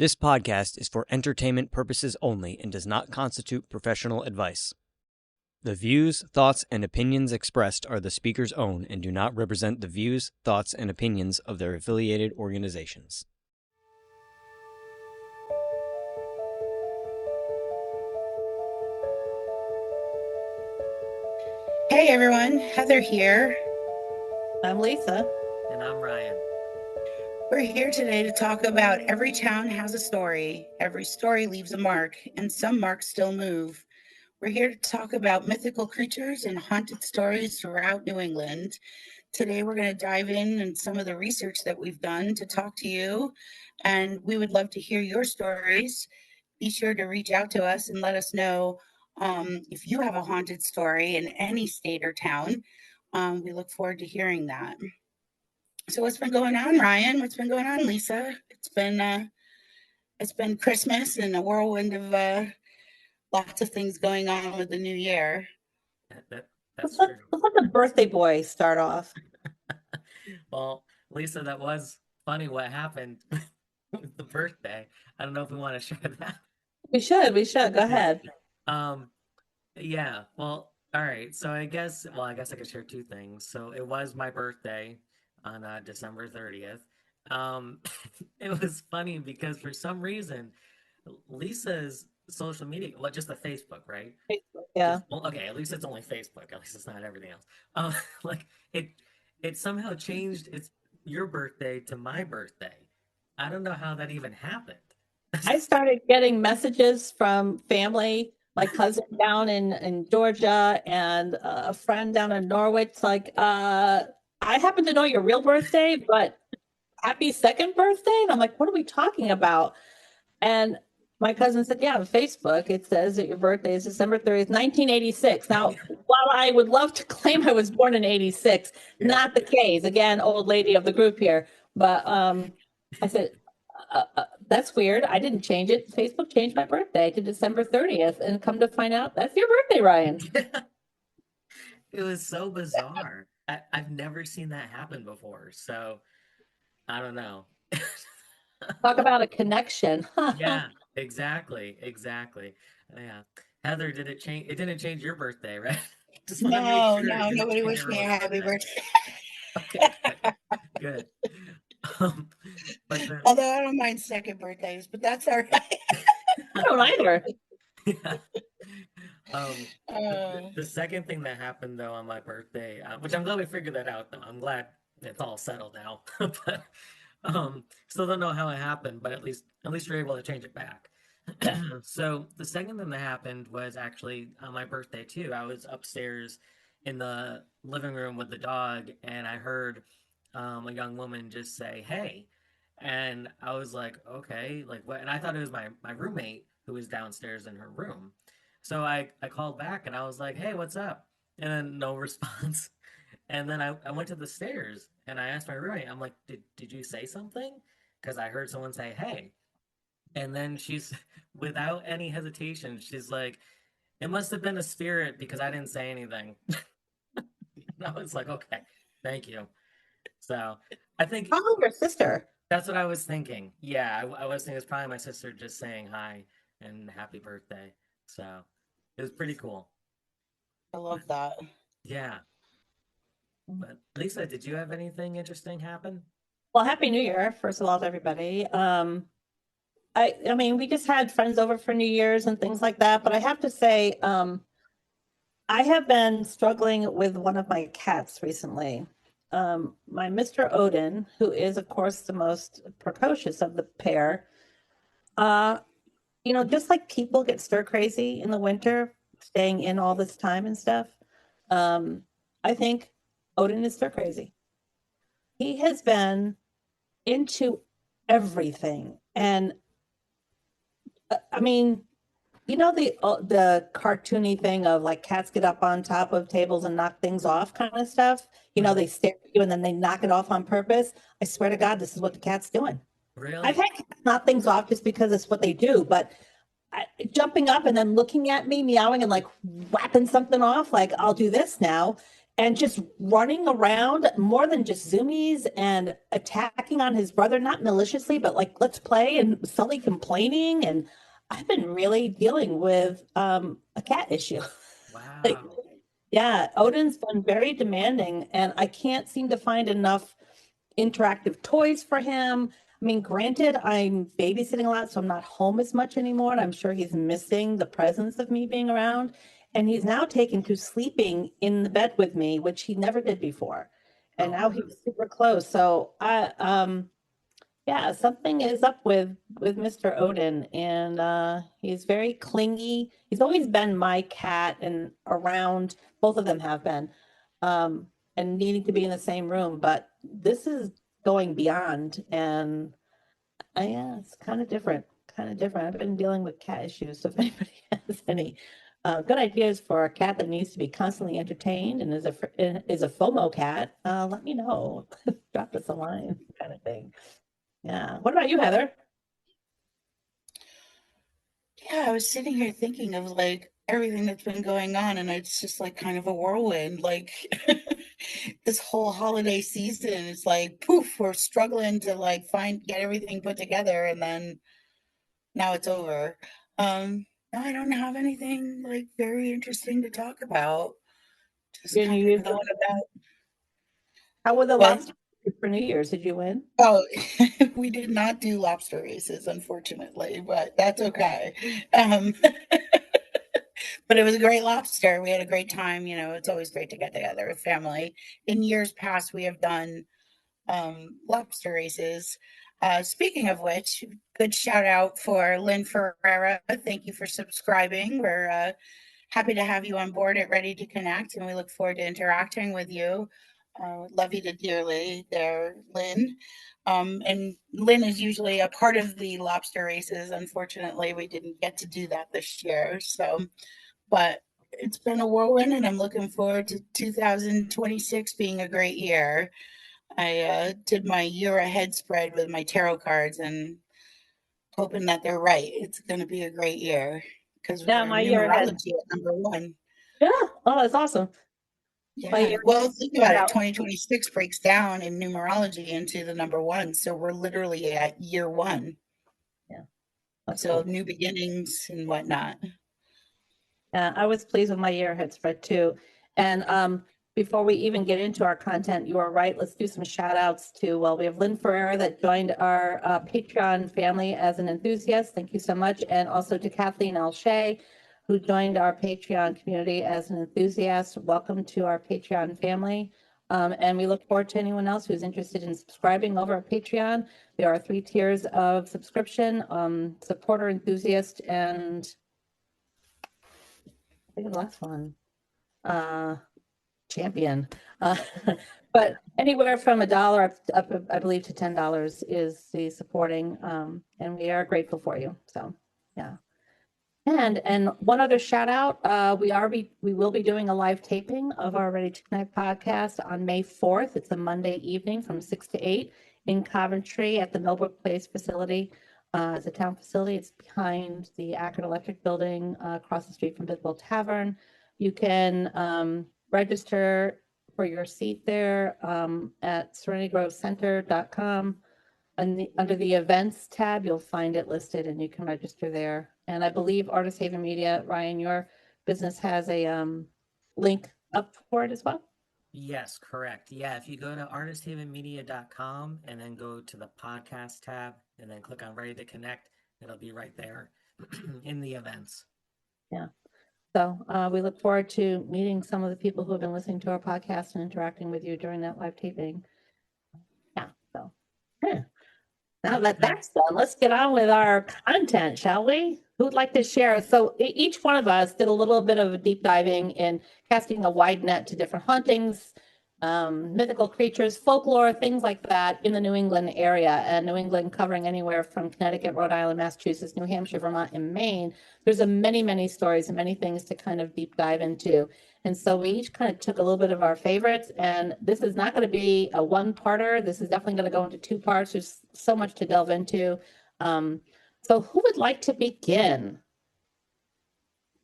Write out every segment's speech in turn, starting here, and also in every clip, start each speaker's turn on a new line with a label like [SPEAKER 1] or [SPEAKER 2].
[SPEAKER 1] This podcast is for entertainment purposes only and does not constitute professional advice. The views, thoughts, and opinions expressed are the speaker's own and do not represent the views, thoughts, and opinions of their affiliated organizations.
[SPEAKER 2] Hey everyone, Heather here.
[SPEAKER 3] I'm Lisa.
[SPEAKER 4] And I'm Ryan.
[SPEAKER 2] We're here today to talk about every town has a story, every story leaves a mark, and some marks still move. We're here to talk about mythical creatures and haunted stories throughout New England. Today we're going to dive in some of the research that we've done to talk to you, and we would love to hear your stories. Be sure to reach out to us and let us know if you have a haunted story in any state or town. We look forward to hearing that. So what's been going on, Ryan? What's been going on, Lisa? It's been Christmas and a whirlwind of lots of things going on with the new year.
[SPEAKER 4] That's
[SPEAKER 3] Let's
[SPEAKER 4] true.
[SPEAKER 3] let the birthday boy start off.
[SPEAKER 4] Well, Lisa, that was funny what happened with the birthday. I don't know if we want to share that.
[SPEAKER 3] We should. Go ahead.
[SPEAKER 4] Yeah, well, all right. So I guess I could share two things. So it was my birthday on December 30th. It was funny because for some reason, Lisa's social media, well, just the Facebook, right?
[SPEAKER 3] Yeah.
[SPEAKER 4] Well, okay, at least it's only Facebook. At least it's not everything else. Like it somehow changed your birthday to my birthday. I don't know how that even happened.
[SPEAKER 3] I started getting messages from family, my cousin down in Georgia and a friend down in Norwich. Like, I happen to know your real birthday, but happy second birthday. And I'm like, what are we talking about? And my cousin said, yeah, on Facebook, it says that your birthday is December 30th, 1986. Now, while I would love to claim I was born in 86, not the case. Again, old lady of the group here. But I said, that's weird. I didn't change it. Facebook changed my birthday to December 30th. And come to find out, that's your birthday, Ryan.
[SPEAKER 4] It was so bizarre. I've never seen that happen before. So I don't know.
[SPEAKER 3] Talk about a connection.
[SPEAKER 4] Yeah, exactly. Yeah. Heather, did it change? It didn't change your birthday, right? Just want to make
[SPEAKER 2] No,
[SPEAKER 4] sure it didn't
[SPEAKER 2] nobody
[SPEAKER 4] change
[SPEAKER 2] wished me a
[SPEAKER 4] everyone's
[SPEAKER 2] happy
[SPEAKER 4] birthday.
[SPEAKER 2] birthday.
[SPEAKER 4] Okay, good. But then,
[SPEAKER 2] Although I don't mind second birthdays, but that's all right.
[SPEAKER 3] I don't either.
[SPEAKER 4] yeah.
[SPEAKER 2] Uh,
[SPEAKER 4] The second thing that happened though on my birthday, which I'm glad we figured that out though. I'm glad it's all settled now. But still don't know how it happened, but at least you're able to change it back. So the second thing that happened was actually on my birthday too. I was upstairs in the living room with the dog, and I heard a young woman just say, "Hey," and I was like, "Okay, like what?" And I thought it was my roommate who was downstairs in her room. So I called back and I was like, "Hey, what's up?" And then no response. And then I went to the stairs and I asked my roommate, I'm like, did you say something? Because I heard someone say, "Hey." And then she's, without any hesitation, she's like, "It must have been a spirit because I didn't say anything." And I was like, "Okay, thank you." So I think
[SPEAKER 3] Oh, your sister.
[SPEAKER 4] that's what I was thinking. Yeah, I was thinking it's probably my sister just saying hi and happy birthday. So it was pretty cool.
[SPEAKER 2] I love that.
[SPEAKER 4] Yeah. But Lisa, did you have anything interesting happen?
[SPEAKER 3] Well, Happy New Year, first of all, to everybody. I mean, we just had friends over for New Year's and things like that, but I have to say, I have been struggling with one of my cats recently. My Mr. Odin, who is, of course, the most precocious of the pair, just like people get stir crazy in the winter, staying in all this time and stuff. I think Odin is stir crazy. He has been into everything, and I mean, the cartoony thing of like cats get up on top of tables and knock things off kind of stuff. They stare at you and then they knock it off on purpose. I swear to God, this is what the cat's doing.
[SPEAKER 4] Really?
[SPEAKER 3] I've had cats knock things off just because it's what they do, but jumping up and then looking at me, meowing and like whapping something off, like I'll do this now. and just running around more than just zoomies and attacking on his brother, not maliciously, but like, let's play and Sully complaining. And I've been really dealing with a cat issue. Like,
[SPEAKER 4] Wow.
[SPEAKER 3] yeah, Odin's been very demanding, and I can't seem to find enough interactive toys for him. I mean, granted, I'm babysitting a lot, so I'm not home as much anymore, and I'm sure he's missing the presence of me being around. And he's now taken to sleeping in the bed with me, which he never did before. And
[SPEAKER 4] Oh,
[SPEAKER 3] now he's super close. So yeah, something is up with Mr. Odin, and he's very clingy. He's always been my cat and around, both of them have been, and needing to be in the same room, but this is going beyond, and yeah, it's kind of different, kind of different. I've been dealing with cat issues, so if anybody has any good ideas for a cat that needs to be constantly entertained and is a FOMO cat, let me know. Drop us a line, kind of thing. Yeah. What about you, Heather?
[SPEAKER 2] Yeah, I was sitting here thinking of like everything that's been going on, and it's just like kind of a whirlwind. Like this whole holiday season, it's like poof, we're struggling to like get everything put together, and then now it's over. No, I don't have anything like very interesting to talk about. Just
[SPEAKER 3] Did
[SPEAKER 2] kind
[SPEAKER 3] you
[SPEAKER 2] of going about
[SPEAKER 3] How were the
[SPEAKER 2] what?
[SPEAKER 3] lobster for New Year's? Did you win?
[SPEAKER 2] Oh, we did not do lobster races, unfortunately, but that's okay. Um, but it was a great lobster. We had a great time. You know, it's always great to get together with family. In years past, we have done lobster races. Speaking of which, good shout out for Lynn Ferreira. Thank you for subscribing. We're happy to have you on board at Ready to Connect, and we look forward to interacting with you. Love you to dearly there, Lynn. And Lynn is usually a part of the lobster races. Unfortunately, we didn't get to do that this year. So, but it's been a whirlwind, and I'm looking forward to 2026 being a great year. I did my year ahead spread with my tarot cards and hoping that they're right. It's going to be a great year because
[SPEAKER 3] Yeah,
[SPEAKER 2] we're
[SPEAKER 3] my year ahead.
[SPEAKER 2] numerology at number one.
[SPEAKER 3] Yeah. Oh, that's awesome. My
[SPEAKER 2] Yeah.
[SPEAKER 3] year
[SPEAKER 2] Well, think about
[SPEAKER 3] ahead
[SPEAKER 2] it.
[SPEAKER 3] out.
[SPEAKER 2] 2026 breaks down in numerology into the number one. So we're literally at year one.
[SPEAKER 3] Yeah, that's
[SPEAKER 2] So
[SPEAKER 3] cool.
[SPEAKER 2] new beginnings and whatnot.
[SPEAKER 3] Yeah, I was pleased with my year ahead spread too. And before we even get into our content, you are right. Let's do some shout outs to, well, we have Lynn Ferreira that joined our Patreon family as an enthusiast. Thank you so much. And also to Kathleen Alshay, who joined our Patreon community as an enthusiast. Welcome to our Patreon family. And we look forward to anyone else who's interested in subscribing over at Patreon. There are 3 tiers of subscription, supporter, enthusiast, and I think the last one, champion. Uh, but anywhere from $1 up, I believe, to $10 is the supporting, and we are grateful for you. So, yeah. And one other shout out, we will be doing a live taping of our Ready to Connect podcast on May 4th. It's a Monday evening from 6 to 8 in Coventry at the Millbrook Place facility. It's a town facility. It's behind the Akron Electric Building, across the street from Bidwell Tavern. You can register for your seat there at serenitygrovecenter.com. Under the events tab, you'll find it listed and you can register there. And I believe Artist Haven Media, Ryan, your business has a link up for it as well.
[SPEAKER 4] yes, correct. Yeah, if you go to artisthavenmedia.com and then go to the podcast tab and then click on Ready to Connect, it'll be right there in the events.
[SPEAKER 3] Yeah. So we look forward to meeting some of the people who have been listening to our podcast and interacting with you during that live taping. Yeah. So now that that's done, let's get on with our content, shall we? Who'd like to share? So each one of us did a little bit of a deep diving in casting a wide net to different hauntings, mythical creatures, folklore, things like that in the New England area. And New England covering anywhere from Connecticut, Rhode Island, Massachusetts, New Hampshire, Vermont, and Maine. There's many stories and many things to kind of deep dive into. And so we each kind of took a little bit of our favorites, and this is not going to be a one-parter. This is definitely going to go into 2 parts. There's so much to delve into. So who would like to begin?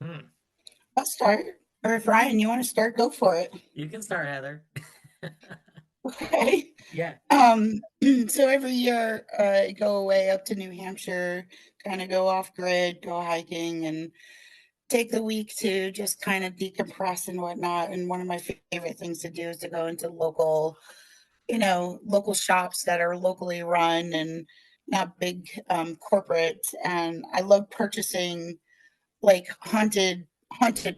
[SPEAKER 2] I'll start. Or if Ryan, you want to start, go for it.
[SPEAKER 4] You can start, Heather.
[SPEAKER 2] Okay.
[SPEAKER 4] Yeah.
[SPEAKER 2] So every year I go away up to New Hampshire, kind of go off grid, go hiking, and take the week to just kind of decompress and whatnot. And one of my favorite things to do is to go into local shops that are locally run and not big corporate. And I love purchasing like haunted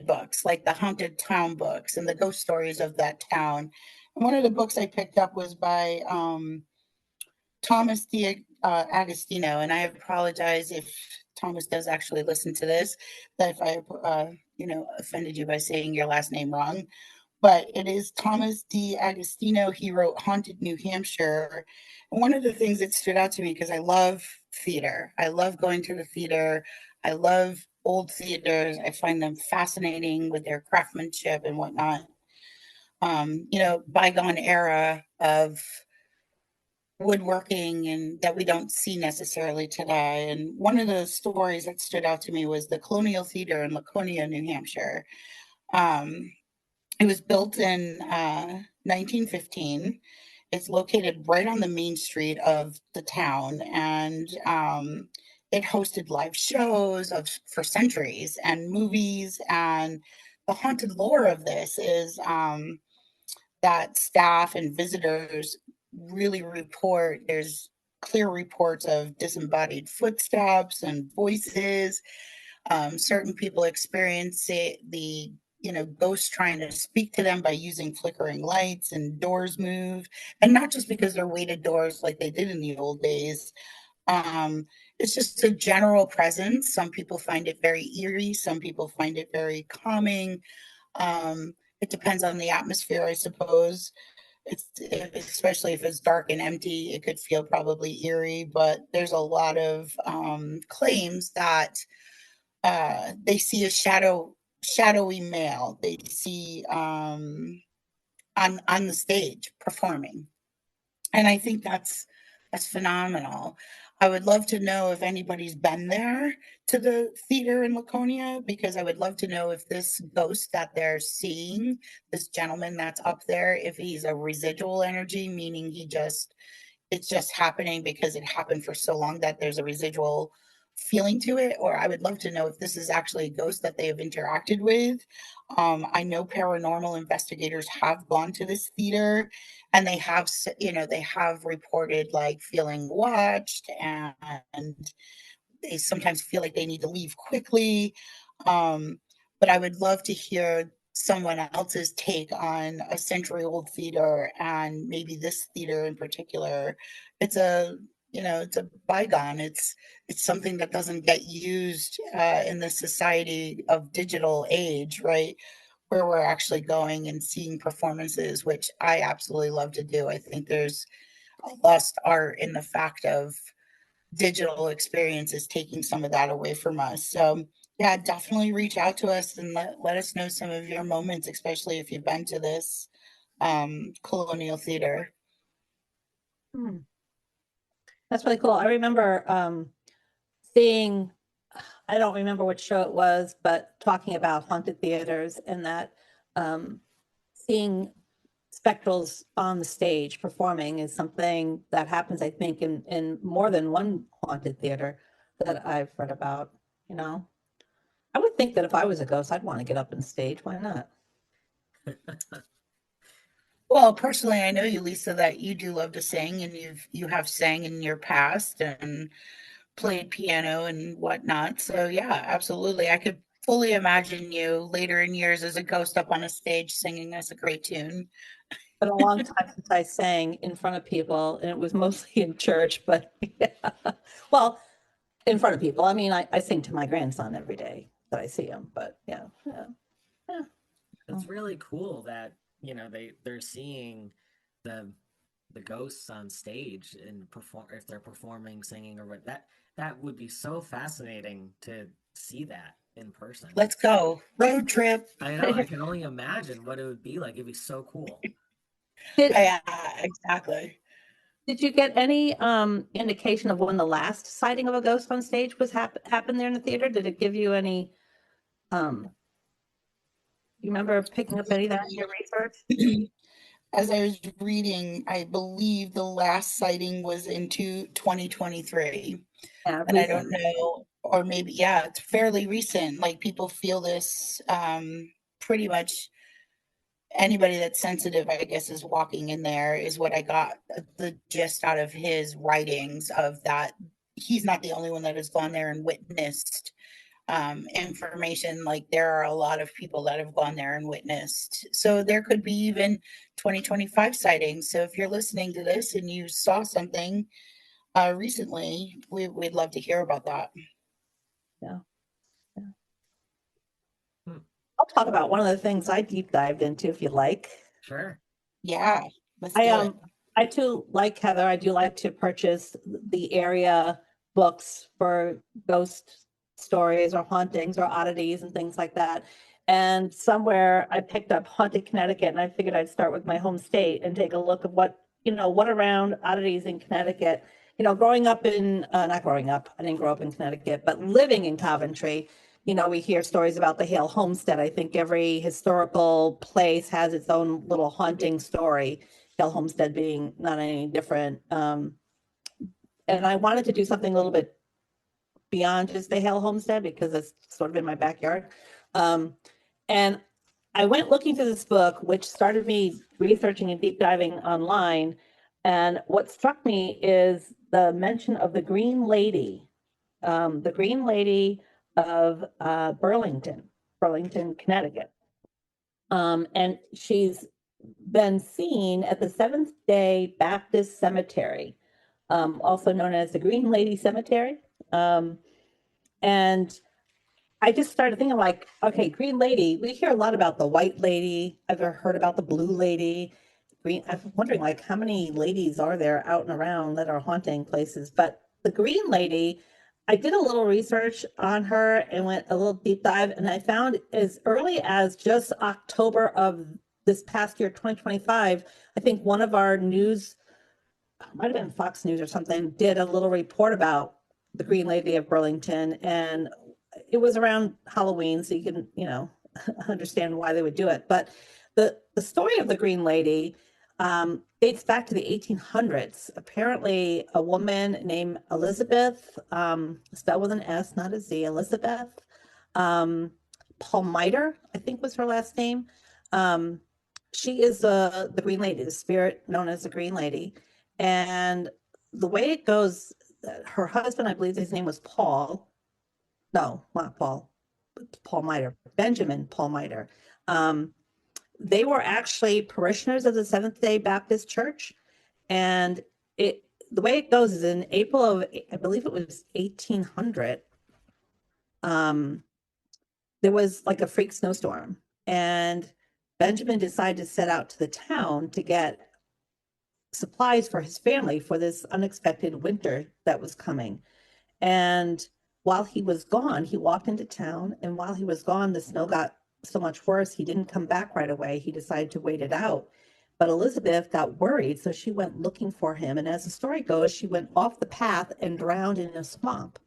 [SPEAKER 2] books, like the haunted town books and the ghost stories of that town. And one of the books I picked up was by Thomas D. Agostino, and I apologize if Thomas does actually listen to this, that if I, offended you by saying your last name wrong. But it is Thomas D. Agostino. He wrote Haunted New Hampshire. And one of the things that stood out to me, because I love theater, I love going to the theater, I love old theaters. I find them fascinating with their craftsmanship and whatnot. Bygone era of woodworking and that we don't see necessarily today. And one of the stories that stood out to me was the Colonial Theater in Laconia, New Hampshire. It was built in 1915. It's located right on the main street of the town, and it hosted live shows for centuries and movies. And the haunted lore of this is that staff and visitors really report there's clear reports of disembodied footsteps and voices. Certain people experience ghosts trying to speak to them by using flickering lights and doors move, and not just because they're weighted doors like they did in the old days. It's just a general presence. Some people find it very eerie, some people find it very calming. It depends on the atmosphere, I suppose. Especially if it's dark and empty, it could feel probably eerie, but there's a lot of claims that they see a shadowy male they see on the stage performing. And I think that's phenomenal. I would love to know if anybody's been there to the theater in Laconia, because I would love to know if this ghost that they're seeing, this gentleman that's up there, if he's a residual energy, meaning it's just happening because it happened for so long that there's a residual feeling to it. Or I would love to know if this is actually a ghost that they have interacted with. I know paranormal investigators have gone to this theater, and they have reported like feeling watched, and they sometimes feel like they need to leave quickly. But I would love to hear someone else's take on a century old theater, and maybe this theater in particular. It's a bygone. It's something that doesn't get used in the society of digital age, right? Where we're actually going and seeing performances, which I absolutely love to do. I think there's a lost art in the fact of digital experiences taking some of that away from us. So yeah, definitely reach out to us and let us know some of your moments, especially if you've been to this Colonial Theater.
[SPEAKER 3] That's really cool. I remember seeing, I don't remember which show it was, but talking about haunted theaters, and that seeing spectrals on the stage performing is something that happens, I think, in more than one haunted theater that I've read about. I would think that if I was a ghost, I'd want to get up on stage. Why not?
[SPEAKER 2] Well, personally, I know you, Lisa, that you do love to sing, and you have sang in your past and played piano and whatnot. So yeah, absolutely. I could fully imagine you later in years as a ghost up on a stage singing us a great tune.
[SPEAKER 3] Been a long time since I sang in front of people, and it was mostly in church, but yeah. Well, in front of people. I mean, I sing to my grandson every day that I see him, but yeah.
[SPEAKER 4] It's really cool that they're seeing the ghosts on stage and perform, if they're performing, singing, or what. That would be so fascinating to see that in person.
[SPEAKER 2] Let's go. Road trip.
[SPEAKER 4] I know. I can only imagine what it would be like. It'd be so cool.
[SPEAKER 2] Yeah, exactly.
[SPEAKER 3] Did you get any indication of when the last sighting of a ghost on stage was happened there in the theater? Did it give you any You remember picking up any of that in your research?
[SPEAKER 2] As I was reading, I believe the last sighting was in 2023.
[SPEAKER 3] Yeah,
[SPEAKER 2] And I don't
[SPEAKER 3] recent.
[SPEAKER 2] know, or maybe, yeah, it's fairly recent. Like people feel this pretty much anybody that's sensitive, I guess, is walking in there, is what I got the gist out of his writings of that. He's not the only one that has gone there and witnessed information. Like there are a lot of people that have gone there and witnessed. So there could be even 2025 sightings. So if you're listening to this and you saw something recently, we'd love to hear about that.
[SPEAKER 3] Yeah. Yeah.
[SPEAKER 4] Hmm.
[SPEAKER 3] I'll talk about one of the things I deep dived into if you like.
[SPEAKER 4] Sure.
[SPEAKER 2] Yeah, let's
[SPEAKER 3] I
[SPEAKER 2] do it.
[SPEAKER 3] I too, like Heather, I do like to purchase the area books for ghost stories or hauntings or oddities and things like that. And somewhere I picked up Haunted Connecticut, and I figured I'd start with my home state and take a look at what around oddities in Connecticut. Growing up not growing up, I didn't grow up in Connecticut, but living in Coventry, we hear stories about the Hale Homestead. I think every historical place has its own little haunting story. Hale Homestead being not any different. And I wanted to do something a little bit beyond just the Hale Homestead because it's sort of in my backyard. And I went looking through this book, which started me researching and deep diving online. And what struck me is the mention of the Green Lady, of Burlington, Connecticut. And she's been seen at the Seventh Day Baptist Cemetery, also known as the Green Lady Cemetery. And I just started thinking, like, okay, Green Lady, we hear a lot about the White Lady. I've heard about the Blue Lady. I'm wondering, like, how many ladies are there out and around that are haunting places? But the Green Lady, I did a little research on her and went a little deep dive, and I found as early as just October of this past year, 2025, I think one of our news, might have been Fox News or something, did a little report about the Green Lady of Burlington. And it was around Halloween, so you can, understand why they would do it. But the story of the Green Lady dates back to the 1800s. Apparently, a woman named Elizabeth, spelled with an S, not a Z, Elizabeth Palmiter, I think was her last name. She is the Green Lady, the spirit known as the Green Lady. And the way it goes, her husband, I believe his name was Paul. No, not Paul. Paul Miter, Benjamin Paul Miter. They were actually parishioners of the Seventh Day Baptist Church. And the way it goes is in April of, I believe it was 1800, there was like a freak snowstorm. And Benjamin decided to set out to the town to get supplies for his family for this unexpected winter that was coming. And while he was gone, he walked into town, and while he was gone, the snow got so much worse, he didn't come back right away. He decided to wait it out. But Elizabeth got worried, so she went looking for him. And as the story goes, she went off the path and drowned in a swamp.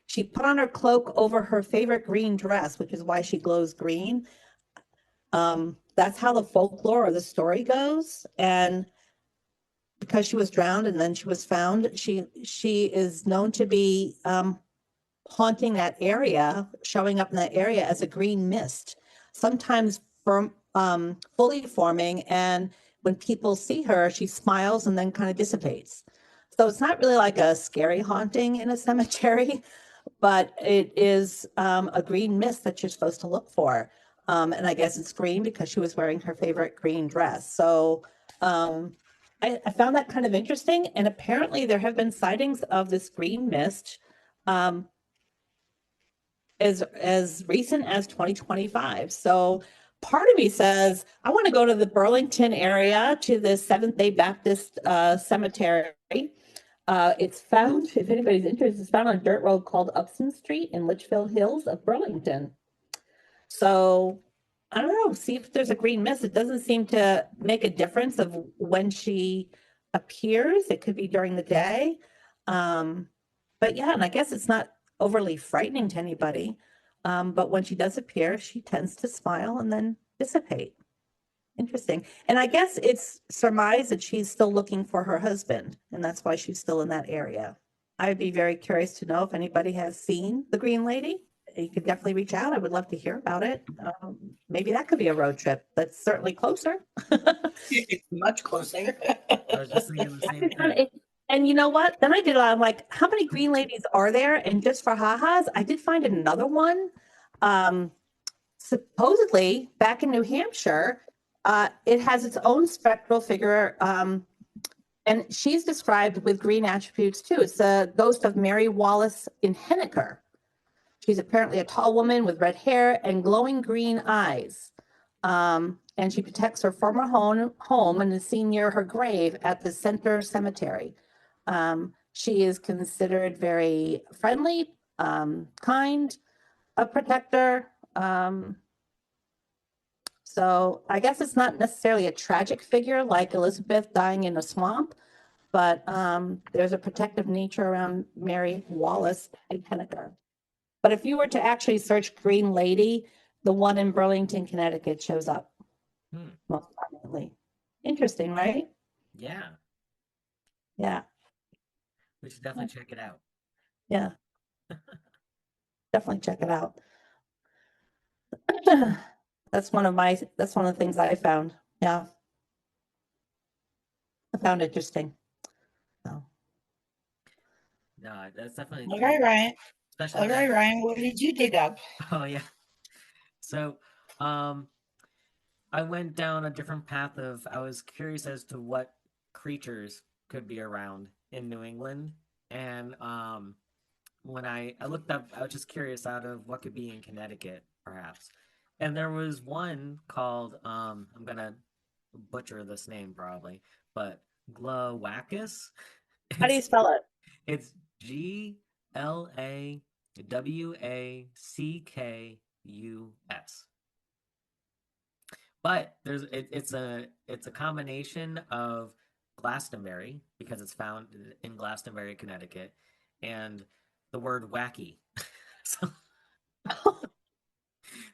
[SPEAKER 3] She put on her cloak over her favorite green dress, which is why she glows green. That's how the folklore or the story goes. And because she was drowned and then she was found, she is known to be haunting that area, showing up in that area as a green mist, sometimes fully forming. And when people see her, she smiles and then kind of dissipates. So it's not really like a scary haunting in a cemetery, but it is a green mist that you're supposed to look for. And I guess it's green because she was wearing her favorite green dress. So I found that kind of interesting. And apparently there have been sightings of this green mist as recent as 2025. So part of me says, I want to go to the Burlington area to the Seventh Day Baptist Cemetery. It's found, if anybody's interested, it's found on a dirt road called Upson Street in Litchfield Hills of Burlington. So I don't know, see if there's a green mist. It doesn't seem to make a difference of when she appears. It could be during the day. But yeah, and I guess it's not overly frightening to anybody. But when she does appear, she tends to smile and then dissipate. Interesting. And I guess it's surmised that she's still looking for her husband, and that's why she's still in that area. I'd be very curious to know if anybody has seen the Green Lady. You could definitely reach out. I would love to hear about it. Maybe that could be a road trip. That's certainly closer.
[SPEAKER 2] It's much closer.
[SPEAKER 4] I was just thinking the same thing.
[SPEAKER 3] And you know what? Then I did, I'm like, how many Green Ladies are there? And just for ha-has, I did find another one. Supposedly, back in New Hampshire, it has its own spectral figure. And she's described with green attributes too. It's the ghost of Mary Wallace in Henniker. She's apparently a tall woman with red hair and glowing green eyes. And she protects her former home and is seen near her grave at the Center Cemetery. She is considered very friendly, kind, a protector. So I guess it's not necessarily a tragic figure like Elizabeth dying in a swamp, but there's a protective nature around Mary Wallace in Henniker. But if you were to actually search Green Lady, the one in Burlington, Connecticut shows up most prominently. Interesting, right?
[SPEAKER 4] Yeah,
[SPEAKER 3] Yeah,
[SPEAKER 4] we should definitely check it out.
[SPEAKER 3] yeah. Definitely check it out. That's one of the things that I found. Yeah. I found interesting. So.
[SPEAKER 4] No, that's definitely
[SPEAKER 2] All right, Ryan.
[SPEAKER 4] especially
[SPEAKER 2] All right, Ryan. What did you dig up?
[SPEAKER 4] Oh yeah. So, I went down a different path of I was curious as to what creatures could be around in New England, and when I looked up, I was just curious out of what could be in Connecticut, perhaps, and there was one called I'm gonna butcher this name probably, but Glawacus.
[SPEAKER 3] How do you spell it?
[SPEAKER 4] It's GLAWACKUS. But it's a combination of Glastonbury because it's found in Glastonbury, Connecticut, and the word wacky. so,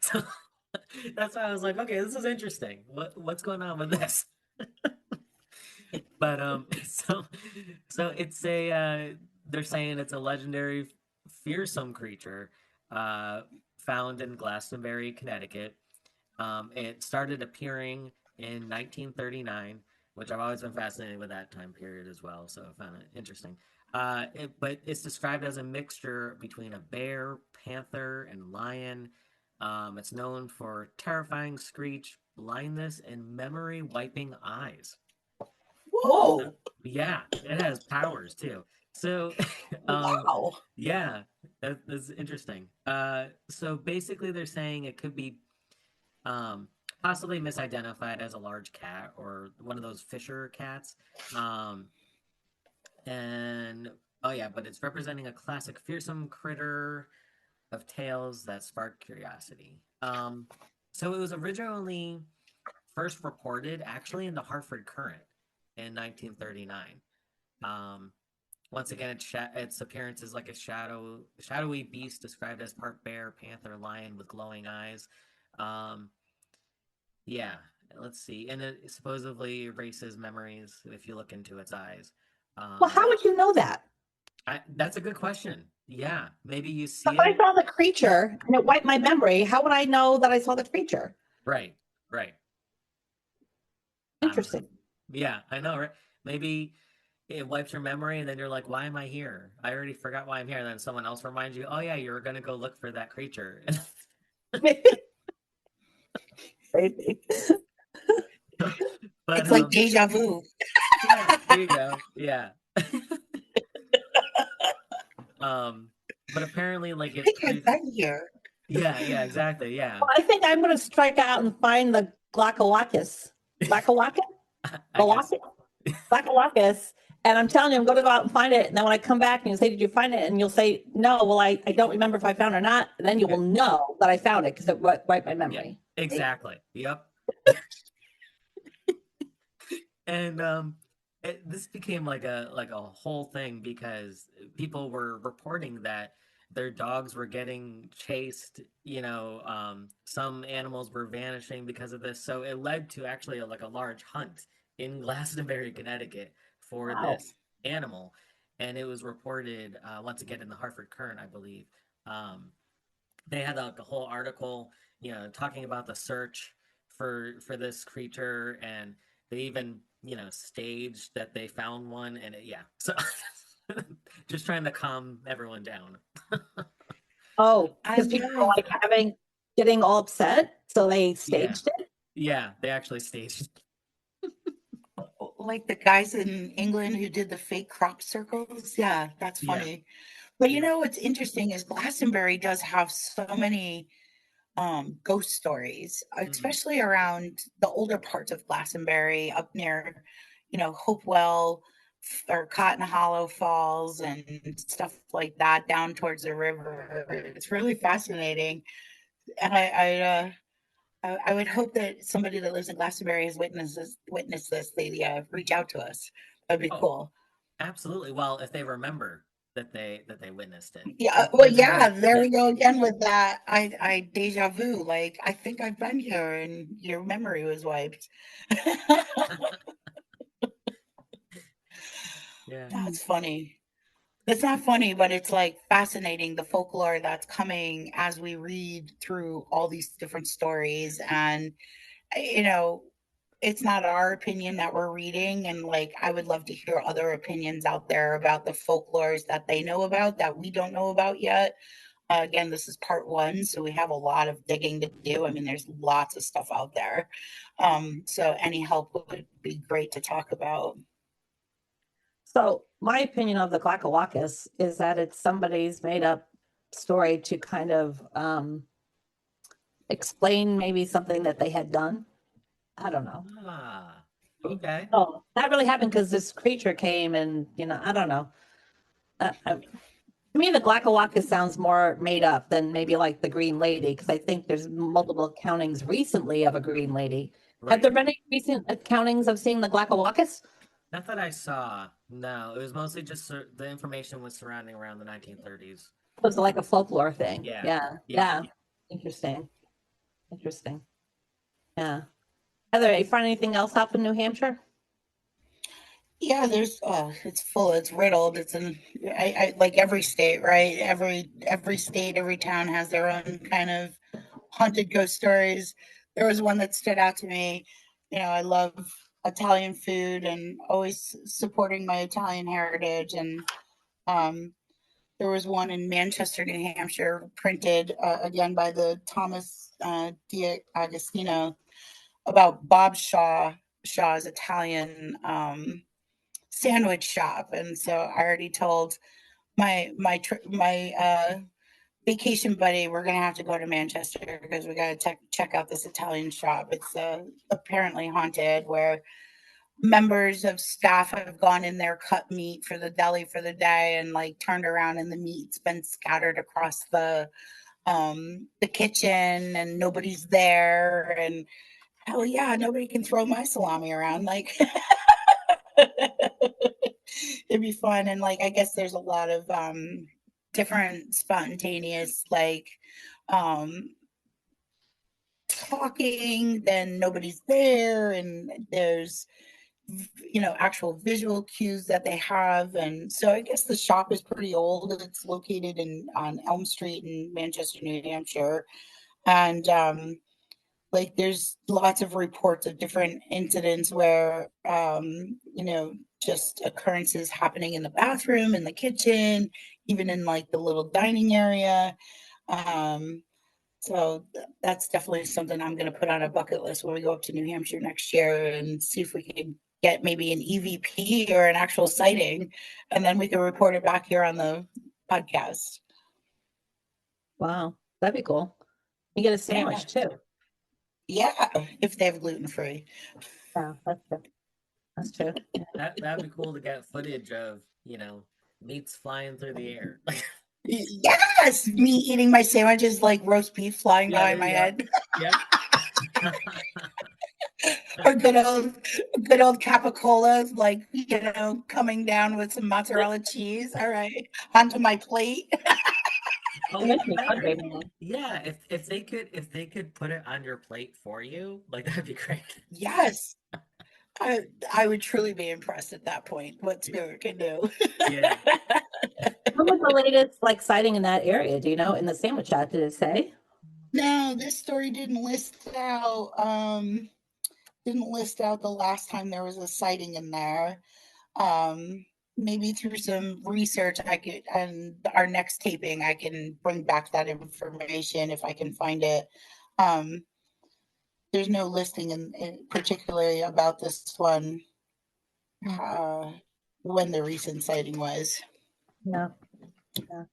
[SPEAKER 4] so that's why I was like, okay, this is interesting. What's going on with this? But so it's a they're saying it's a legendary fearsome creature found in Glastonbury, Connecticut. It started appearing in 1939, which I've always been fascinated with that time period as well, so I found it interesting. But it's described as a mixture between a bear, panther, and lion. It's known for terrifying screech, blindness, and memory wiping eyes.
[SPEAKER 2] Whoa.
[SPEAKER 4] Yeah, it has powers too. So,
[SPEAKER 2] Wow.
[SPEAKER 4] yeah, that's interesting. So basically, they're saying it could be possibly misidentified as a large cat or one of those Fisher cats. And oh yeah, but it's representing a classic fearsome critter of tales that spark curiosity. So it was originally first reported actually in the Hartford Courant in 1939. Once again, its appearance is like a shadowy beast described as part bear, panther, lion with glowing eyes. Yeah, let's see. And it supposedly erases memories if you look into its eyes.
[SPEAKER 3] Well, how would you know that?
[SPEAKER 4] That's a good question. Yeah, maybe you see
[SPEAKER 3] If I
[SPEAKER 4] it.
[SPEAKER 3] saw the creature and it wiped my memory, how would I know that I saw the creature?
[SPEAKER 4] Right.
[SPEAKER 3] Interesting.
[SPEAKER 4] Yeah, I know, right? Maybe it wipes your memory and then you're like, why am I here? I already forgot why I'm here. And then someone else reminds you, oh yeah, you were gonna go look for that creature.
[SPEAKER 3] Maybe.
[SPEAKER 4] But
[SPEAKER 2] It's like deja vu.
[SPEAKER 4] yeah, there you go. Yeah. But apparently like
[SPEAKER 2] I think I've been here.
[SPEAKER 4] yeah, exactly. Yeah.
[SPEAKER 3] Well, I think I'm going to strike out and find the Glacawacus. Glacawacus?
[SPEAKER 4] I guess.
[SPEAKER 3] Glacawacus. And I'm telling you, I'm going to go out and find it. And then when I come back and you say, did you find it? And you'll say, no, well, I don't remember if I found it or not. And then you will know that I found it because it wiped my memory.
[SPEAKER 4] Yeah, exactly. Yep. And this became like a whole thing because people were reporting that their dogs were getting chased. Some animals were vanishing because of this. So it led to actually like a large hunt in Glastonbury, Connecticut for
[SPEAKER 3] Wow.
[SPEAKER 4] this animal. And it was reported once again in the Hartford Courant, I believe. They had like a whole article, talking about the search for this creature, and they even, staged that they found one, and yeah, so just trying to calm everyone down.
[SPEAKER 3] Oh,
[SPEAKER 2] I
[SPEAKER 3] because people were
[SPEAKER 2] love
[SPEAKER 3] like getting all upset, so they
[SPEAKER 4] Yeah,
[SPEAKER 3] staged it.
[SPEAKER 4] yeah, they actually staged.
[SPEAKER 2] like the guys in England who did the fake crop circles. Yeah, that's
[SPEAKER 4] Yeah,
[SPEAKER 2] funny. But
[SPEAKER 4] yeah.
[SPEAKER 2] what's interesting is Glastonbury does have so many ghost stories,
[SPEAKER 4] Mhm.
[SPEAKER 2] especially around the older parts of Glastonbury, up near, Hopewell or Cotton Hollow Falls and stuff like that, down towards the river. It's really fascinating, and I would hope that somebody that lives in Glastonbury has witnessed this. They reach out to us. That'd be
[SPEAKER 4] Oh,
[SPEAKER 2] cool.
[SPEAKER 4] absolutely. Well, if they remember that they witnessed it,
[SPEAKER 2] Yeah,
[SPEAKER 4] it
[SPEAKER 2] well,
[SPEAKER 4] lives in
[SPEAKER 2] yeah,
[SPEAKER 4] their
[SPEAKER 2] there we go again with that. I deja vu. Like, I think I've been here and your memory was wiped.
[SPEAKER 4] yeah.
[SPEAKER 2] That's funny. It's not funny, but it's like fascinating the folklore that's coming as we read through all these different stories. And, you know, it's not our opinion that we're reading. And like, I would love to hear other opinions out there about the folklores that they know about that we don't know about yet. Again, this is part one, so we have a lot of digging to do. I mean, there's lots of stuff out there. So any help would be great to talk about.
[SPEAKER 3] So my opinion of the Clackawacus is that it's somebody's made up story to kind of explain maybe something that they had done. I don't know.
[SPEAKER 4] Ah, okay.
[SPEAKER 3] Oh, that really happened because this creature came and, I don't know. To me, the Clackawacus sounds more made up than maybe like the Green Lady, because I think there's multiple countings recently of a Green Lady. Have
[SPEAKER 4] Right.
[SPEAKER 3] there been any recent countings of seeing the Clackawacus?
[SPEAKER 4] Not that I saw. No, it was mostly just the information was surrounding around the 1930s.
[SPEAKER 3] Was it like a folklore thing?
[SPEAKER 4] Yeah.
[SPEAKER 3] Yeah,
[SPEAKER 4] Yeah.
[SPEAKER 3] yeah. Interesting. Interesting. Yeah. Heather, you find anything else up in New Hampshire?
[SPEAKER 2] Yeah, there's it's full, it's riddled. It's in I like every state, right? Every state, every town has their own kind of haunted ghost stories. There was one that stood out to me. I love Italian food and always supporting my Italian heritage. And um, there was one in Manchester, New Hampshire, printed again by the Thomas D'Agostino about Bob Shaw's Italian sandwich shop. And so I already told my vacation buddy we're gonna have to go to Manchester because we gotta check out this Italian shop. It's apparently haunted, where members of staff have gone in there, cut meat for the deli for the day, and like turned around and the meat's been scattered across the kitchen and nobody's there. And hell yeah, nobody can throw my salami around. Like it'd be fun. And like I guess there's a lot of different spontaneous like um talking, then nobody's there, and there's actual visual cues that they have. And so I guess the shop is pretty old. It's located in on Elm Street in Manchester, New Hampshire. And like there's lots of reports of different incidents where just occurrences happening in the bathroom, in the kitchen, even in like the little dining area. um so that's definitely something I'm going to put on a bucket list when we go up to New Hampshire next year and see if we can get maybe an EVP or an actual sighting, and then we can report it back here on the podcast.
[SPEAKER 3] Wow, that'd be cool. You get a
[SPEAKER 2] Yeah,
[SPEAKER 3] sandwich too.
[SPEAKER 2] yeah, if they have gluten free.
[SPEAKER 3] Yeah, that's true. That's true.
[SPEAKER 4] That'd be cool to get footage of, meats flying through the air.
[SPEAKER 2] Yes, me eating my sandwiches like roast beef flying
[SPEAKER 4] Yeah,
[SPEAKER 2] by
[SPEAKER 4] there
[SPEAKER 2] my
[SPEAKER 4] you go.
[SPEAKER 2] head.
[SPEAKER 4] Yep.
[SPEAKER 2] Or good old capicola, like coming down with some mozzarella cheese. All right, onto my plate.
[SPEAKER 4] Oh,
[SPEAKER 3] It
[SPEAKER 4] even
[SPEAKER 3] makes me
[SPEAKER 4] better.
[SPEAKER 3] hungry now.
[SPEAKER 4] Yeah, if they could put it on your plate for you, like that'd be great.
[SPEAKER 2] Yes. I would truly be impressed at that point what Spirit can do.
[SPEAKER 4] Yeah.
[SPEAKER 3] What was the latest like sighting in that area? Do you know? In the sandwich shop, did it say?
[SPEAKER 2] No, this story didn't list out the last time there was a sighting in there. Maybe through some research I could, and our next taping I can bring back that information if I can find it. Um, there's no listing in particularly about this one, uh, when the recent sighting was.
[SPEAKER 3] Yeah, yeah.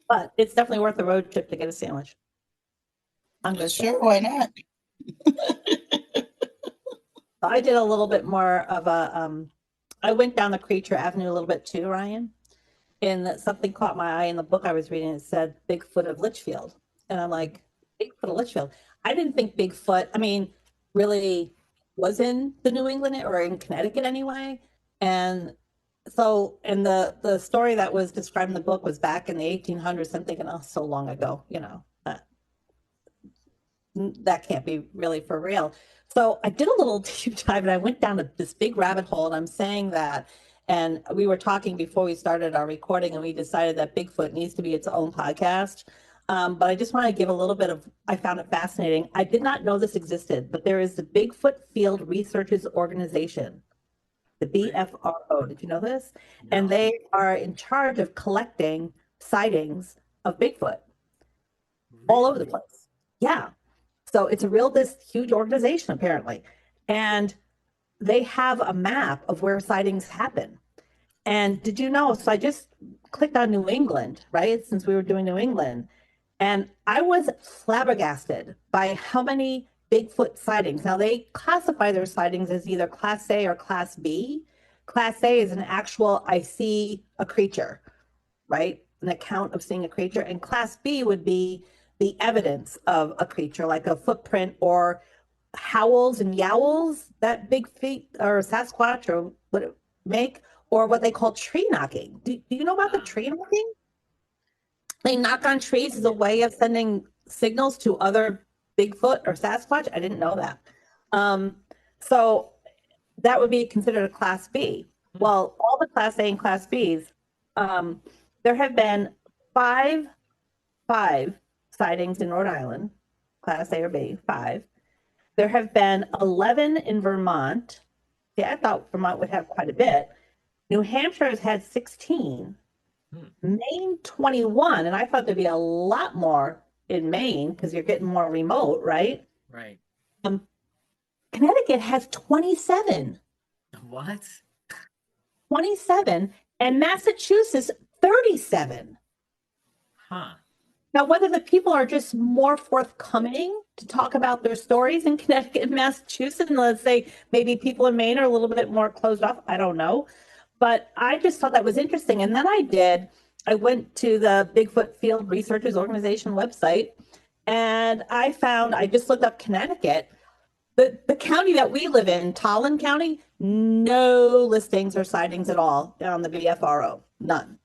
[SPEAKER 3] But it's definitely worth a road trip to get a sandwich. I'm gonna say.
[SPEAKER 2] Sure, why not?
[SPEAKER 3] I did a little bit more of a I went down the Creature Avenue a little bit too, Ryan. And something caught my eye in the book I was reading. It said Bigfoot of Litchfield. And I'm like, Bigfoot of Litchfield. I didn't think Bigfoot, I mean, really was in the New England or in Connecticut anyway. And so, and the story that was described in the book was back in the 1800s. I'm thinking, oh, so long ago, that can't be really for real. So I did a little deep dive and I went down this big rabbit hole, and I'm saying that, and we were talking before we started our recording, and we decided that Bigfoot needs to be its own podcast. But I just want to give a little bit of, I found it fascinating. I did not know this existed, but there is the Bigfoot Field Researchers Organization, the BFRO. Did you know this? And
[SPEAKER 4] No.
[SPEAKER 3] they are in charge of collecting sightings of Bigfoot all over the
[SPEAKER 4] Really?
[SPEAKER 3] place. Yeah. So it's this huge organization apparently. And they have a map of where sightings happen. And did you know? So I just clicked on New England, right? Since we were doing New England. And I was flabbergasted by how many Bigfoot sightings. Now they classify their sightings as either Class A or Class B. Class A is an actual, I see a creature, right? An account of seeing a creature. And Class B would be the evidence of a creature, like a footprint or howls and yowls that big feet or Sasquatch or what it make, or what they call tree knocking. Do you know about the tree knocking? They knock on trees as a way of sending signals to other Bigfoot or Sasquatch. I didn't know that. So that would be considered a Class B. Well, all the Class A and Class Bs, there have been five sightings in Rhode Island, Class A or B, 5. There have been 11 in Vermont. See, I thought Vermont would have quite a bit. New Hampshire has had 16. Maine 21, and I thought there'd be a lot more in Maine because you're getting more remote, right?
[SPEAKER 4] Right.
[SPEAKER 3] Connecticut has 27.
[SPEAKER 4] What?
[SPEAKER 3] 27, and Massachusetts 37.
[SPEAKER 4] Huh.
[SPEAKER 3] Now, whether the people are just more forthcoming to talk about their stories in Connecticut and Massachusetts, and let's say maybe people in Maine are a little bit more closed off, I don't know. But I just thought that was interesting. And then I went to the Bigfoot Field Researchers Organization website, and I just looked up Connecticut. The county that we live in, Tolland County, no listings or sightings at all on the BFRO, none.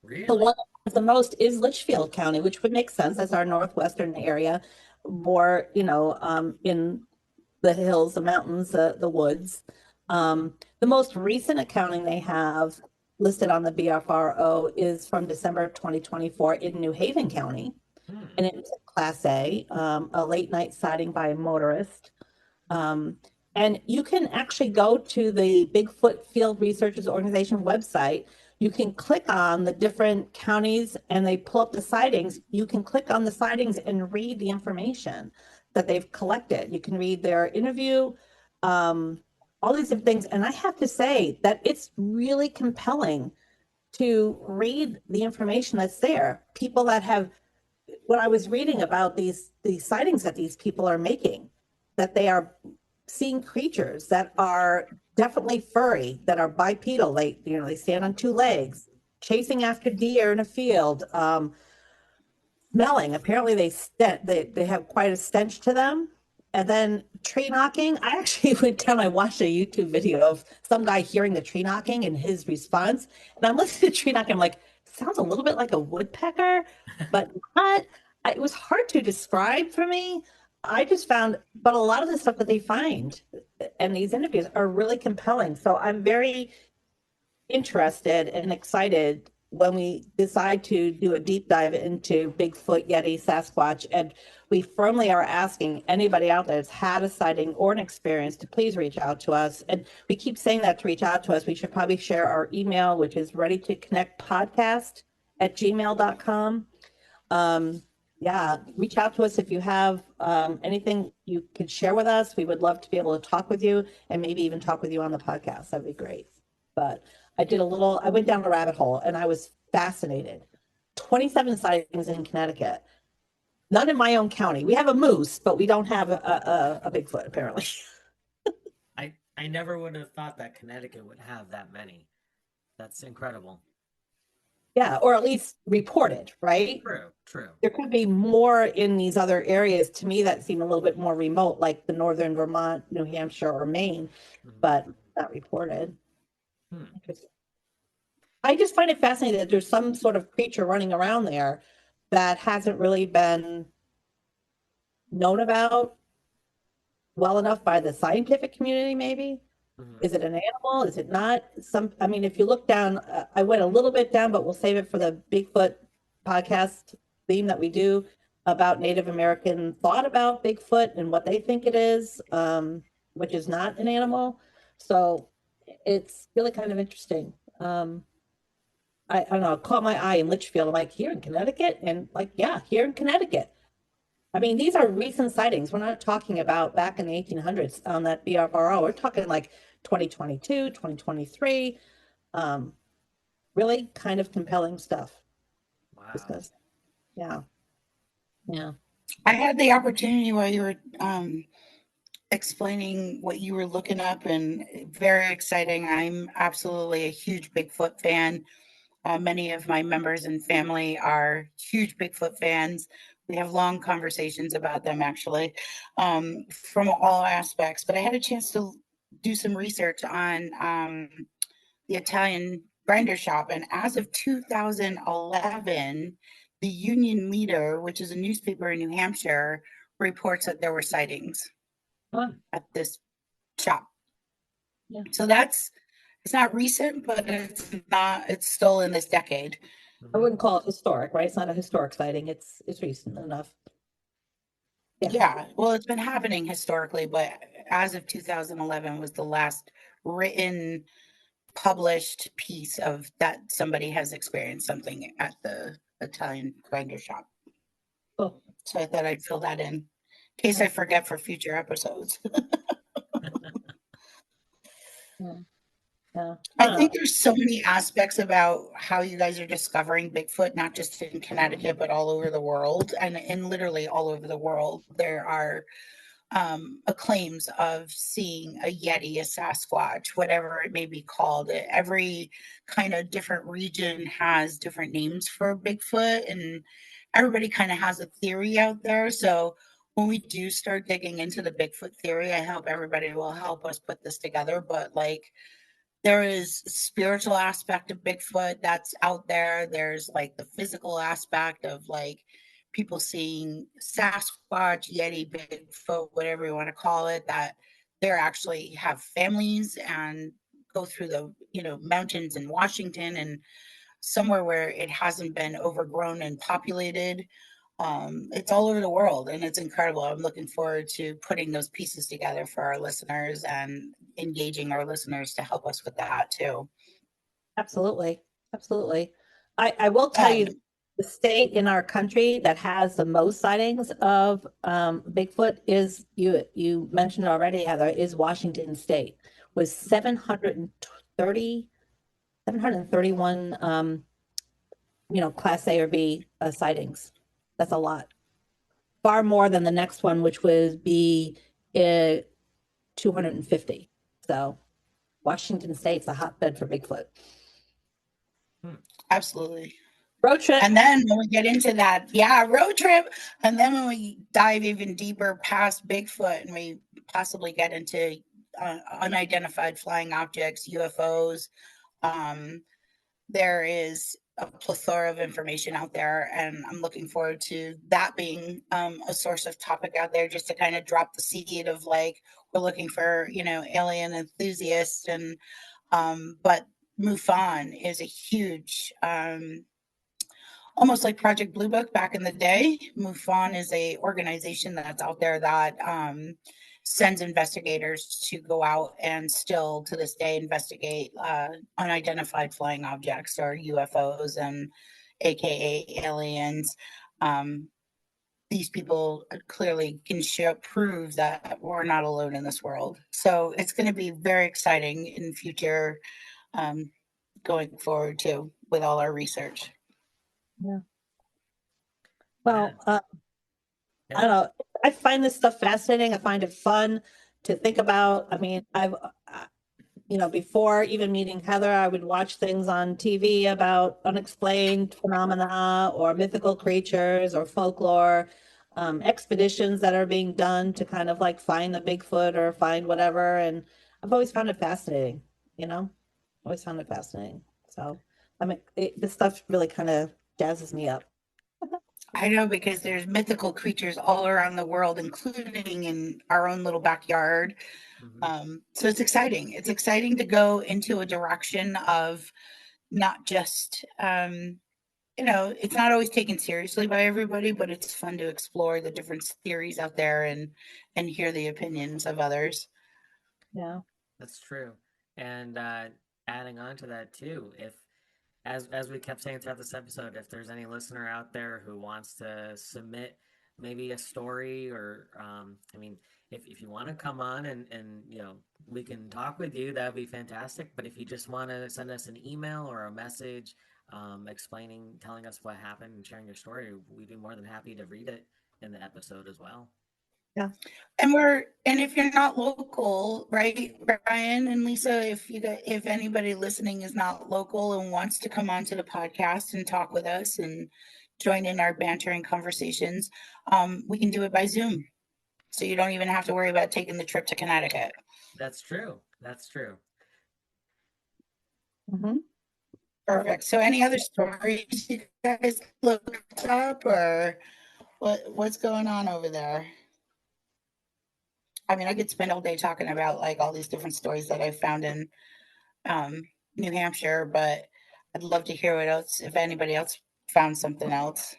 [SPEAKER 4] Really?
[SPEAKER 3] The one with the most is Litchfield County, which would make sense as our northwestern area, more, in the hills, the mountains, the woods. The most recent accounting they have listed on the BFRO is from December of 2024 in New Haven County. And it was a Class A late night sighting by a motorist. And you can actually go to the Bigfoot Field Researchers Organization website. You can click on the different counties and they pull up the sightings. You can click on the sightings and read the information that they've collected. You can read their interview, all these different things. And I have to say that it's really compelling to read the information that's there. People that have, when I was reading about these sightings that these people are making, that they are seeing creatures that are definitely furry, that are bipedal. They stand on 2 legs, chasing after deer in a field, smelling. Apparently they have quite a stench to them. And then tree knocking. I actually went down, I watched a YouTube video of some guy hearing the tree knocking and his response. And I'm listening to tree knocking. I'm like, sounds a little bit like a woodpecker, but not. It was hard to describe for me. I just found, but a lot of the stuff that they find and these interviews are really compelling. So I'm very interested and excited when we decide to do a deep dive into Bigfoot, Yeti, Sasquatch, and we firmly are asking anybody out there that's had a sighting or an experience to please reach out to us. And we keep saying that to reach out to us. We should probably share our email, which is readytoconnectpodcast@gmail.com. Yeah, reach out to us if you have anything you could share with us. We would love to be able to talk with you and maybe even talk with you on the podcast. That'd be great. But I went down a rabbit hole and I was fascinated. 27 sightings in Connecticut. None in my own county. We have a moose, but we don't have a Bigfoot, apparently.
[SPEAKER 4] I never would have thought that Connecticut would have that many. That's incredible.
[SPEAKER 3] Yeah, or at least reported, right?
[SPEAKER 4] True.
[SPEAKER 3] There could be more in these other areas to me that seem a little bit more remote, like the northern Vermont, New Hampshire, or Maine, but not reported. Interesting. I just find it fascinating that there's some sort of creature running around there that hasn't really been known about well enough by the scientific community, maybe. Is it an animal? Is it not? I mean, if you look down, I went a little bit down, but we'll save it for the Bigfoot podcast theme that we do about Native American thought about Bigfoot and what they think it is, which is not an animal. So it's really kind of interesting. I don't know, it caught my eye in Litchfield. I'm like, here in Connecticut? And like, yeah, here in Connecticut. I mean, these are recent sightings. We're not talking about back in the 1800s on that BFRO. We're talking like 2022, 2023. Really kind of compelling stuff.
[SPEAKER 4] Wow.
[SPEAKER 3] Because, yeah.
[SPEAKER 2] I had the opportunity while you were explaining what you were looking up, and very exciting. I'm absolutely a huge Bigfoot fan. Many of my members and family are huge Bigfoot fans. We have long conversations about them, actually, from all aspects. But I had a chance to do some research on the Italian grinder shop. And as of 2011, the Union Leader, which is a newspaper in New Hampshire, reports that there were sightings at this shop.
[SPEAKER 3] Yeah.
[SPEAKER 2] So it's not recent, but it's still in this decade.
[SPEAKER 3] I wouldn't call it historic, right? It's not a historic sighting. It's recent enough.
[SPEAKER 2] Yeah. Well, it's been happening historically, but as of 2011 was the last written, published piece of that somebody has experienced something at the Italian grinder shop.
[SPEAKER 3] Oh.
[SPEAKER 2] So I thought I'd fill that in case I forget for future episodes.
[SPEAKER 3] Yeah.
[SPEAKER 2] I think there's so many aspects about how you guys are discovering Bigfoot, not just in Connecticut, but all over the world. And literally all over the world, there are acclaims of seeing a Yeti, a Sasquatch, whatever it may be called. Every kind of different region has different names for Bigfoot, and everybody kind of has a theory out there. So when we do start digging into the Bigfoot theory, I hope everybody will help us put this together. But like, there is spiritual aspect of Bigfoot that's out there. There's like the physical aspect of like people seeing Sasquatch, Yeti, Bigfoot, whatever you want to call it, that they're actually have families and go through the, mountains in Washington and somewhere where it hasn't been overgrown and populated. It's all over the world and it's incredible. I'm looking forward to putting those pieces together for our listeners and engaging our listeners to help us with that too.
[SPEAKER 3] Absolutely. I will tell you, the state in our country that has the most sightings of Bigfoot is, you mentioned already, Heather, is Washington State, with 731 Class A or B sightings. That's a lot. Far more than the next one, which would be 250. So Washington State's a hotbed for Bigfoot.
[SPEAKER 2] Absolutely.
[SPEAKER 3] Road trip.
[SPEAKER 2] And then when we get into that, road trip. And then when we dive even deeper past Bigfoot and we possibly get into unidentified flying objects, UFOs, there is a plethora of information out there, and I'm looking forward to that being a source of topic out there, just to kind of drop the seed of like, we're looking for, alien enthusiasts. And but MUFON is a huge, almost like Project Blue Book back in the day. MUFON is a organization that's out there that sends investigators to go out and still to this day investigate unidentified flying objects, or UFOs, and AKA aliens. Um, these people clearly can prove that we're not alone in this world. So it's going to be very exciting in future, um, going forward too, with all our research.
[SPEAKER 3] Yeah. Well,
[SPEAKER 4] Yeah.
[SPEAKER 3] I don't know. I find this stuff fascinating. I find it fun to think about. I mean, before even meeting Heather, I would watch things on TV about unexplained phenomena or mythical creatures or folklore, expeditions that are being done to kind of like find the Bigfoot or find whatever. And I've always found it fascinating, always found it fascinating. So, I mean, this stuff really kind of jazzes me up.
[SPEAKER 2] I know, because there's mythical creatures all around the world, including in our own little backyard. So it's exciting. It's exciting to go into a direction of not just, it's not always taken seriously by everybody, but it's fun to explore the different theories out there and hear the opinions of others.
[SPEAKER 3] Yeah.
[SPEAKER 4] That's true. And adding on to that too, if as we kept saying throughout this episode, if there's any listener out there who wants to submit maybe a story, or I mean, if you want to come on and we can talk with you, that would be fantastic. But if you just want to send us an email or a message telling us what happened and sharing your story, we'd be more than happy to read it in the episode as well.
[SPEAKER 3] Yeah.
[SPEAKER 2] And if you're not local, right, Brian and Lisa, if anybody listening is not local and wants to come onto the podcast and talk with us and join in our banter and conversations, we can do it by Zoom. So you don't even have to worry about taking the trip to Connecticut.
[SPEAKER 4] That's true. That's true.
[SPEAKER 3] Mm-hmm.
[SPEAKER 2] Perfect. So any other stories you guys looked up, or what's going on over there? I mean, I could spend all day talking about like all these different stories that I found in New Hampshire, but I'd love to hear what else, if anybody else found something else.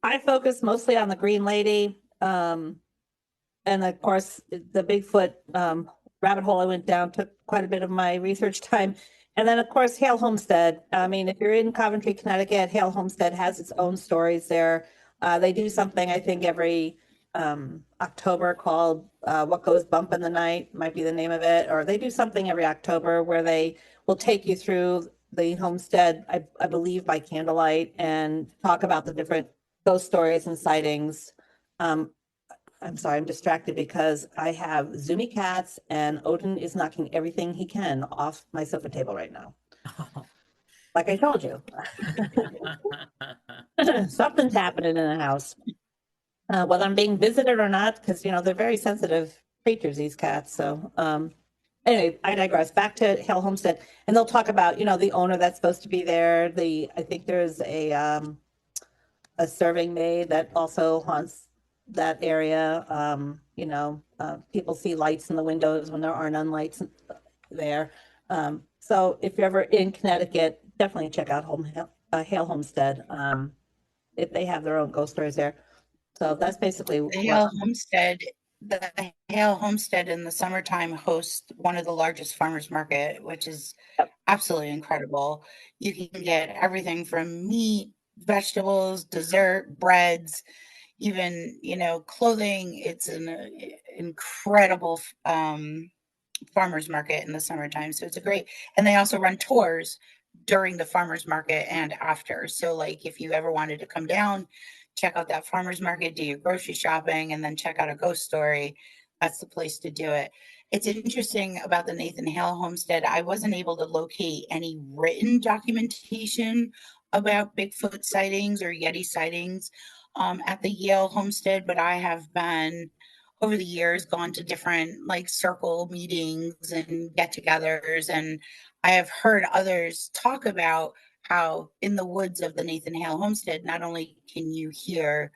[SPEAKER 3] I focus mostly on the Green Lady. And of course, the Bigfoot rabbit hole I went down took quite a bit of my research time. And then, of course, Hale Homestead. I mean, if you're in Coventry, Connecticut, Hale Homestead has its own stories there. They do something, I think, every October called What Goes Bump in the Night, might be the name of it. Or they do something every October where they will take you through the homestead, I believe, by candlelight, and talk about the different ghost stories and sightings. I'm sorry, I'm distracted because I have Zoomy cats and Odin is knocking everything he can off my sofa table right now. Like I told you. Something's happening in the house. Whether I'm being visited or not, because, they're very sensitive creatures, these cats. So anyway, I digress. Back to Hale Homestead. And they'll talk about, the owner that's supposed to be there. I think there's a serving maid that also haunts that area. People see lights in the windows when there are none lights there. So if you're ever in Connecticut, definitely check out Hale Homestead. If they have their own ghost stories there. So that's basically
[SPEAKER 2] the Hale Homestead in the summertime hosts one of the largest farmers market, which is absolutely incredible. You can get everything from meat, vegetables, dessert, breads, even clothing. It's an incredible farmers market in the summertime, so it's and they also run tours during the farmers market and after. So like if you ever wanted to come down, check out that farmers market, do your grocery shopping, and then check out a ghost story, that's the place to do it. It's interesting about the Nathan Hale Homestead. I wasn't able to locate any written documentation about Bigfoot sightings or Yeti sightings at the Yale Homestead, but I have been over the years gone to different like circle meetings and get-togethers, and I have heard others talk about how in the woods of the Nathan Hale homestead, not only can you hear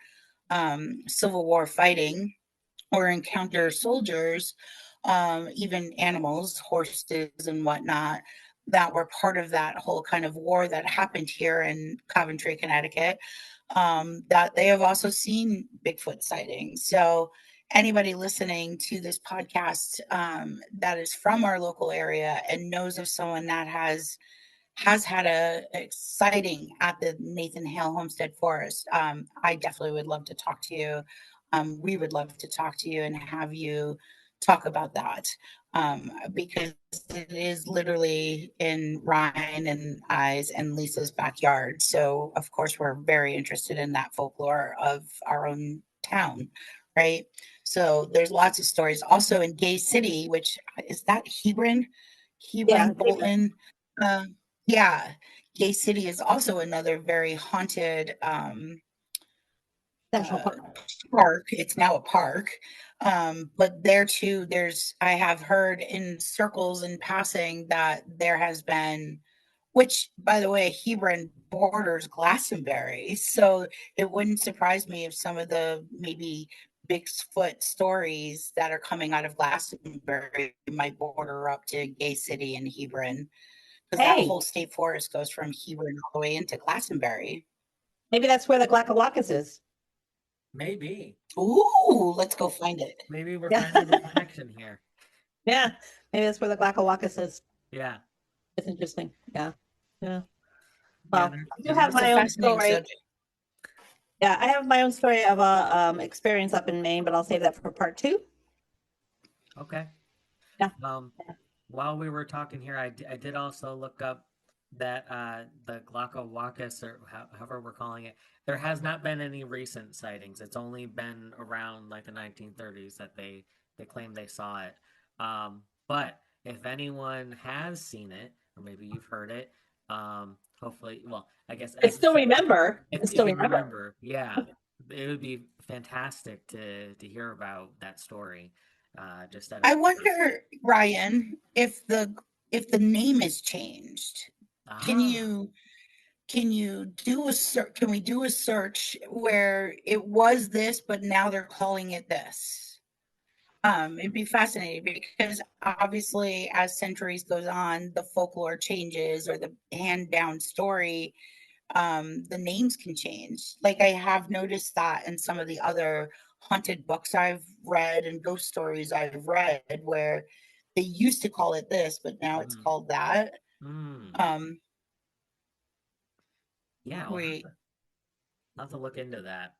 [SPEAKER 2] Civil War fighting or encounter soldiers, even animals, horses and whatnot, that were part of that whole kind of war that happened here in Coventry, Connecticut, that they have also seen Bigfoot sightings. So, anybody listening to this podcast that is from our local area and knows of someone that has had a sighting at the Nathan Hale Homestead Forest, I definitely would love to talk to you. We would love to talk to you and have you talk about that, because it is literally in Ryan and I's and Lisa's backyard. So, of course, we're very interested in that folklore of our own town, right? So, there's lots of stories. Also in Gay City, which is that Hebron,
[SPEAKER 3] Yeah,
[SPEAKER 2] Bolton. Uh, yeah, Gay City is also another very haunted
[SPEAKER 3] Central
[SPEAKER 2] uh,
[SPEAKER 3] Park.
[SPEAKER 2] park. It's now a park. But there too, I have heard in circles in passing that there has been, which by the way, Hebron borders Glastonbury. So it wouldn't surprise me if some of the maybe Bigfoot stories that are coming out of Glastonbury might border up to Gay City and Hebron, because that
[SPEAKER 3] Hey,
[SPEAKER 2] whole state forest goes from Hebron all the way into Glastonbury.
[SPEAKER 3] maybe that's where the Glackawackas is.
[SPEAKER 4] Maybe.
[SPEAKER 2] Ooh, let's go find it.
[SPEAKER 4] Maybe we're
[SPEAKER 3] Yeah.
[SPEAKER 4] finding the connection here.
[SPEAKER 3] Yeah, maybe that's where the Glackawackas is.
[SPEAKER 4] Yeah.
[SPEAKER 3] It's interesting. Yeah. Yeah.
[SPEAKER 4] Yeah,
[SPEAKER 3] Well,
[SPEAKER 4] there-
[SPEAKER 3] I do
[SPEAKER 4] there
[SPEAKER 3] have
[SPEAKER 2] It's a
[SPEAKER 3] my own
[SPEAKER 2] fascinating
[SPEAKER 3] story.
[SPEAKER 2] subject.
[SPEAKER 3] Yeah, I have my own story of a experience up in Maine, but I'll save that for part 2.
[SPEAKER 4] Okay.
[SPEAKER 3] Yeah.
[SPEAKER 4] While we were talking here, I did also look up that the Glaucowacus, or however we're calling it, there has not been any recent sightings. It's only been around like the 1930s that they claim they saw it. But if anyone has seen it, or maybe you've heard it, hopefully, well, I guess
[SPEAKER 3] I still remember. I
[SPEAKER 4] if
[SPEAKER 3] still
[SPEAKER 4] you
[SPEAKER 3] remember.
[SPEAKER 4] remember, yeah, it would be fantastic to hear about that story. Just out of
[SPEAKER 2] I wonder, Ryan, if the name is changed. Can
[SPEAKER 4] ah,
[SPEAKER 2] you can you do a search? Can we do a search where it was this, but now they're calling it this? It'd be fascinating because obviously, as centuries goes on, the folklore changes or the hand down story, the names can change. Like I have noticed that in some of the other haunted books I've read and ghost stories I've read, where they used to call it this, but now it's
[SPEAKER 4] mm,
[SPEAKER 2] called that.
[SPEAKER 4] mm.
[SPEAKER 2] Um,
[SPEAKER 4] Yeah,
[SPEAKER 2] we
[SPEAKER 4] I'll have to look into that.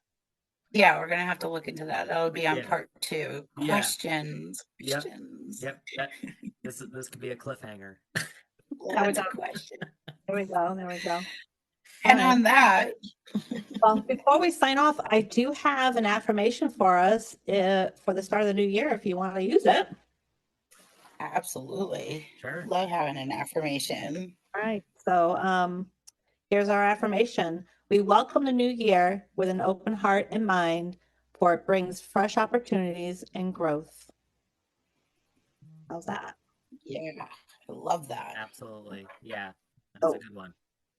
[SPEAKER 2] Yeah, we're gonna have to look into that. That'll be on
[SPEAKER 4] Yeah,
[SPEAKER 2] part 2.
[SPEAKER 4] yeah,
[SPEAKER 2] Questions,
[SPEAKER 4] yep,
[SPEAKER 2] questions.
[SPEAKER 4] yep. That this could be a cliffhanger.
[SPEAKER 3] There we
[SPEAKER 2] Lots
[SPEAKER 3] go.
[SPEAKER 2] of questions.
[SPEAKER 3] There we go. There we go. All
[SPEAKER 2] And
[SPEAKER 3] right.
[SPEAKER 2] on that,
[SPEAKER 3] Well, before we sign off, I do have an affirmation for us for the start of the new year if you want to use it.
[SPEAKER 2] absolutely.
[SPEAKER 4] Sure.
[SPEAKER 2] Love having an affirmation.
[SPEAKER 3] All right. So here's our affirmation. We welcome the new year with an open heart and mind, for it brings fresh opportunities and growth. How's that?
[SPEAKER 2] Yeah, I love that.
[SPEAKER 4] Absolutely. Yeah, that's a
[SPEAKER 3] Oh,
[SPEAKER 4] good one.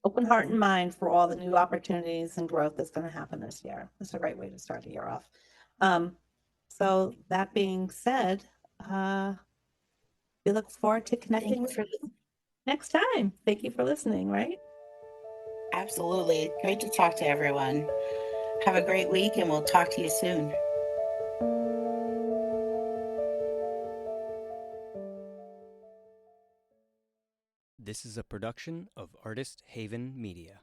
[SPEAKER 3] open heart and mind for all the new opportunities and growth that's going to happen this year. That's a great way to start the year off. So that being said, we look forward to connecting with you next time. Thank you for listening, right?
[SPEAKER 2] Absolutely. Great to talk to everyone. Have a great week, and we'll talk to you soon.
[SPEAKER 1] This is a production of Artist Haven Media.